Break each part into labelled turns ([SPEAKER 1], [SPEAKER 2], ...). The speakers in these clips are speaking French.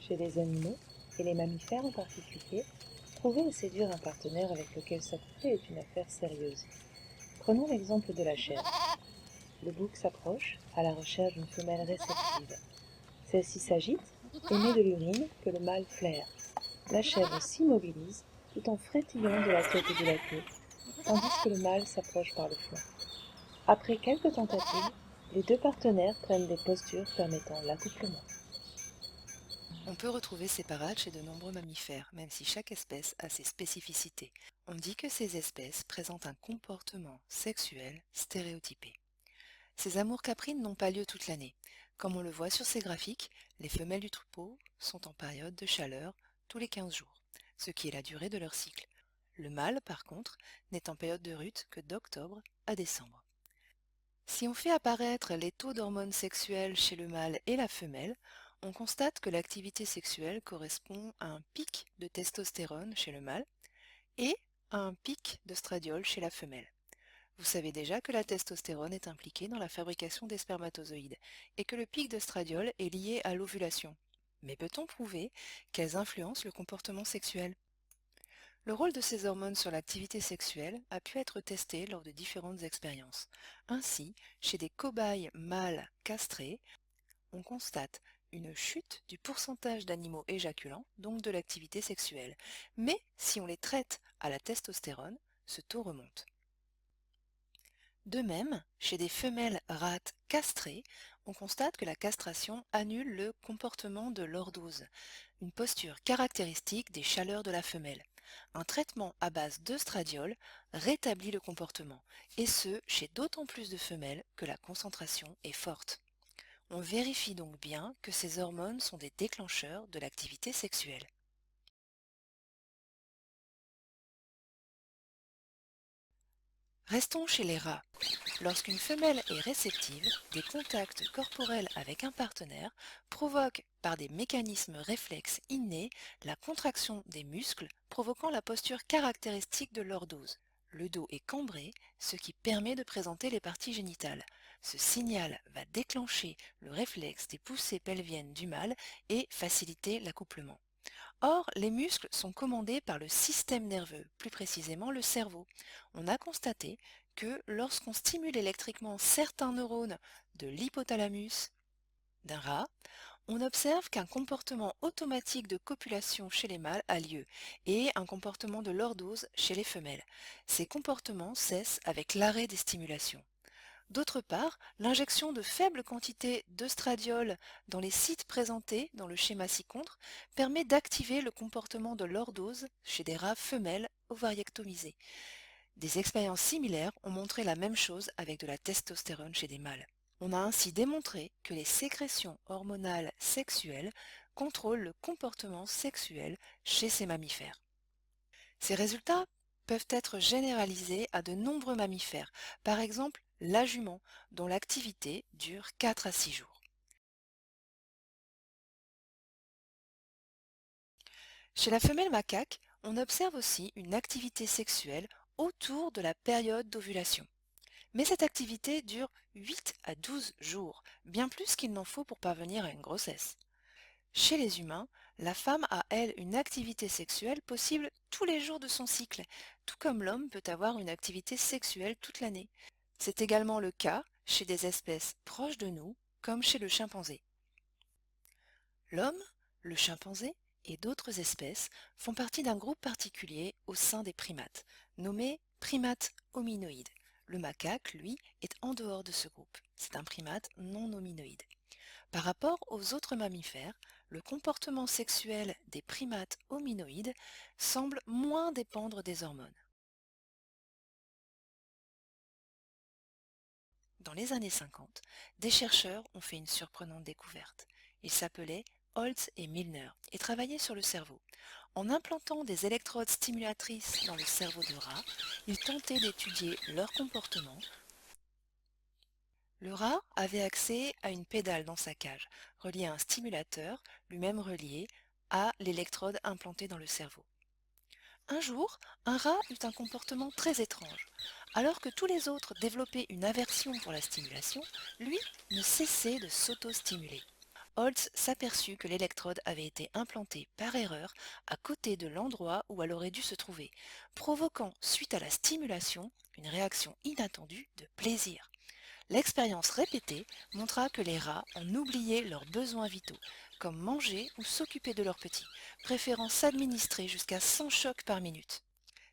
[SPEAKER 1] Chez les animaux, et les mammifères en particulier, trouver et séduire un partenaire avec lequel s'accoupler est une affaire sérieuse. Prenons l'exemple de la chèvre. Le bouc s'approche à la recherche d'une femelle réceptive. Celle-ci s'agite, émet de l'urine que le mâle flaire. La chèvre s'immobilise tout en frétillant de la tête et de la queue, tandis que le mâle s'approche par le flanc. Après quelques tentatives, les deux partenaires prennent des postures permettant l'accouplement.
[SPEAKER 2] On peut retrouver ces parades chez de nombreux mammifères, même si chaque espèce a ses spécificités. On dit que ces espèces présentent un comportement sexuel stéréotypé. Ces amours caprines n'ont pas lieu toute l'année. Comme on le voit sur ces graphiques, les femelles du troupeau sont en période de chaleur tous les 15 jours, ce qui est la durée de leur cycle. Le mâle, par contre, n'est en période de rut que d'octobre à décembre. Si on fait apparaître les taux d'hormones sexuelles chez le mâle et la femelle, on constate que l'activité sexuelle correspond à un pic de testostérone chez le mâle et à un pic d'œstradiol chez la femelle. Vous savez déjà que la testostérone est impliquée dans la fabrication des spermatozoïdes et que le pic d'œstradiol est lié à l'ovulation. Mais peut-on prouver qu'elles influencent le comportement sexuel? Le rôle de ces hormones sur l'activité sexuelle a pu être testé lors de différentes expériences. Ainsi, chez des cobayes mâles castrés, on constate une chute du pourcentage d'animaux éjaculants, donc de l'activité sexuelle. Mais si on les traite à la testostérone, ce taux remonte. De même, chez des femelles rats castrées, on constate que la castration annule le comportement de lordose, une posture caractéristique des chaleurs de la femelle. Un traitement à base d'œstradiol rétablit le comportement, et ce, chez d'autant plus de femelles que la concentration est forte. On vérifie donc bien que ces hormones sont des déclencheurs de l'activité sexuelle. Restons chez les rats. Lorsqu'une femelle est réceptive, des contacts corporels avec un partenaire provoquent, par des mécanismes réflexes innés, la contraction des muscles, provoquant la posture caractéristique de lordose. Le dos est cambré, ce qui permet de présenter les parties génitales. Ce signal va déclencher le réflexe des poussées pelviennes du mâle et faciliter l'accouplement. Or, les muscles sont commandés par le système nerveux, plus précisément le cerveau. On a constaté que lorsqu'on stimule électriquement certains neurones de l'hypothalamus d'un rat, on observe qu'un comportement automatique de copulation chez les mâles a lieu et un comportement de lordose chez les femelles. Ces comportements cessent avec l'arrêt des stimulations. D'autre part, l'injection de faibles quantités d'œstradiol dans les sites présentés dans le schéma ci-contre permet d'activer le comportement de lordose chez des rats femelles ovariectomisées. Des expériences similaires ont montré la même chose avec de la testostérone chez des mâles. On a ainsi démontré que les sécrétions hormonales sexuelles contrôlent le comportement sexuel chez ces mammifères. Ces résultats peuvent être généralisés à de nombreux mammifères, par exemple la jument, dont l'activité dure 4 à 6 jours. Chez la femelle macaque, on observe aussi une activité sexuelle autour de la période d'ovulation. Mais cette activité dure 8 à 12 jours, bien plus qu'il n'en faut pour parvenir à une grossesse. Chez les humains, la femme a, elle, une activité sexuelle possible tous les jours de son cycle, tout comme l'homme peut avoir une activité sexuelle toute l'année. C'est également le cas chez des espèces proches de nous, comme chez le chimpanzé. L'homme, le chimpanzé et d'autres espèces font partie d'un groupe particulier au sein des primates, nommé primate hominoïde. Le macaque, lui, est en dehors de ce groupe. C'est un primate non hominoïde. Par rapport aux autres mammifères, le comportement sexuel des primates hominoïdes semble moins dépendre des hormones. Dans les années 50, des chercheurs ont fait une surprenante découverte. Ils s'appelaient Holtz et Milner et travaillaient sur le cerveau. En implantant des électrodes stimulatrices dans le cerveau de rats, ils tentaient d'étudier leur comportement Le rat avait accès à une pédale dans sa cage, reliée à un stimulateur, lui-même relié à l'électrode implantée dans le cerveau. Un jour, un rat eut un comportement très étrange. Alors que tous les autres développaient une aversion pour la stimulation, lui ne cessait de s'auto-stimuler. Holtz s'aperçut que l'électrode avait été implantée par erreur à côté de l'endroit où elle aurait dû se trouver, provoquant, suite à la stimulation, une réaction inattendue de plaisir. L'expérience répétée montra que les rats en oubliaient leurs besoins vitaux, comme manger ou s'occuper de leurs petits, préférant s'administrer jusqu'à 100 chocs par minute.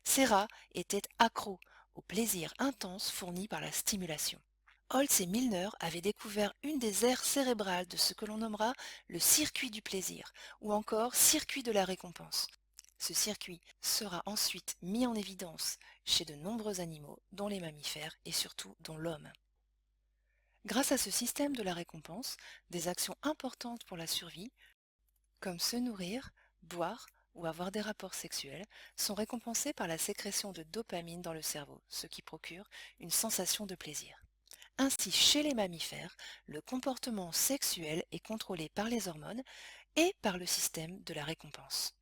[SPEAKER 2] Ces rats étaient accros au plaisir intense fourni par la stimulation. Holtz et Milner avaient découvert une des aires cérébrales de ce que l'on nommera le circuit du plaisir, ou encore circuit de la récompense. Ce circuit sera ensuite mis en évidence chez de nombreux animaux, dont les mammifères et surtout dont l'homme. Grâce à ce système de la récompense, des actions importantes pour la survie, comme se nourrir, boire ou avoir des rapports sexuels, sont récompensées par la sécrétion de dopamine dans le cerveau, ce qui procure une sensation de plaisir. Ainsi, chez les mammifères, le comportement sexuel est contrôlé par les hormones et par le système de la récompense.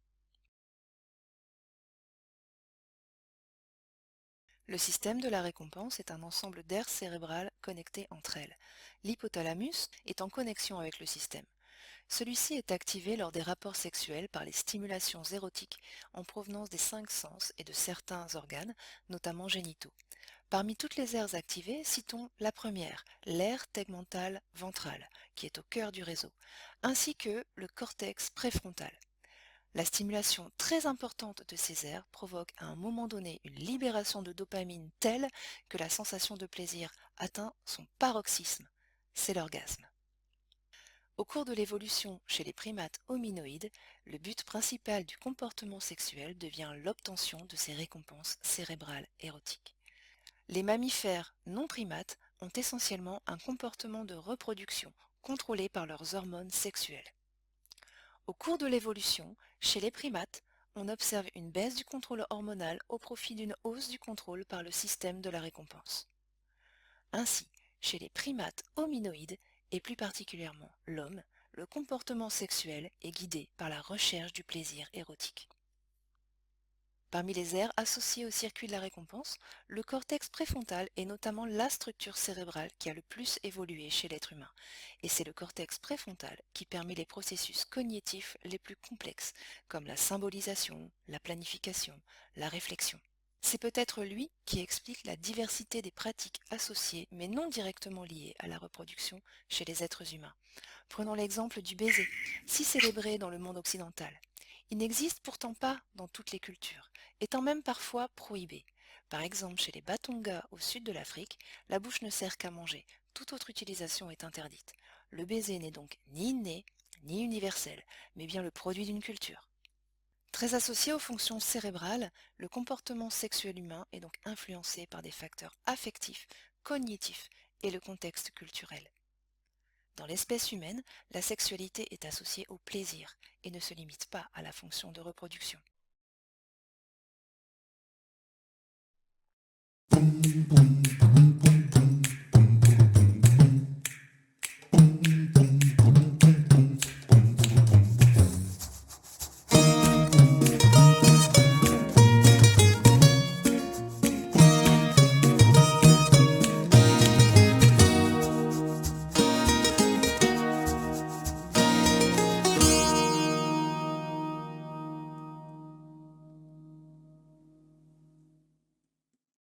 [SPEAKER 2] Le système de la récompense est un ensemble d'aires cérébrales connectées entre elles. L'hypothalamus est en connexion avec le système. Celui-ci est activé lors des rapports sexuels par les stimulations érotiques en provenance des 5 sens et de certains organes, notamment génitaux. Parmi toutes les aires activées, citons la première, l'aire tegmentale ventrale, qui est au cœur du réseau, ainsi que le cortex préfrontal. La stimulation très importante de ces aires provoque à un moment donné une libération de dopamine telle que la sensation de plaisir atteint son paroxysme. C'est l'orgasme. Au cours de l'évolution chez les primates hominoïdes, le but principal du comportement sexuel devient l'obtention de ces récompenses cérébrales érotiques. Les mammifères non primates ont essentiellement un comportement de reproduction contrôlé par leurs hormones sexuelles. Au cours de l'évolution, chez les primates, on observe une baisse du contrôle hormonal au profit d'une hausse du contrôle par le système de la récompense. Ainsi, chez les primates hominoïdes, et plus particulièrement l'homme, le comportement sexuel est guidé par la recherche du plaisir érotique. Parmi les aires associées au circuit de la récompense, le cortex préfrontal est notamment la structure cérébrale qui a le plus évolué chez l'être humain. Et c'est le cortex préfrontal qui permet les processus cognitifs les plus complexes, comme la symbolisation, la planification, la réflexion. C'est peut-être lui qui explique la diversité des pratiques associées mais non directement liées à la reproduction chez les êtres humains. Prenons l'exemple du baiser, si célébré dans le monde occidental. Il n'existe pourtant pas dans toutes les cultures, étant même parfois prohibé. Par exemple, chez les Batonga au sud de l'Afrique, la bouche ne sert qu'à manger, toute autre utilisation est interdite. Le baiser n'est donc ni inné, ni universel, mais bien le produit d'une culture. Très associé aux fonctions cérébrales, le comportement sexuel humain est donc influencé par des facteurs affectifs, cognitifs et le contexte culturel. Dans l'espèce humaine, la sexualité est associée au plaisir et ne se limite pas à la fonction de reproduction.
[SPEAKER 3] Boom, boom,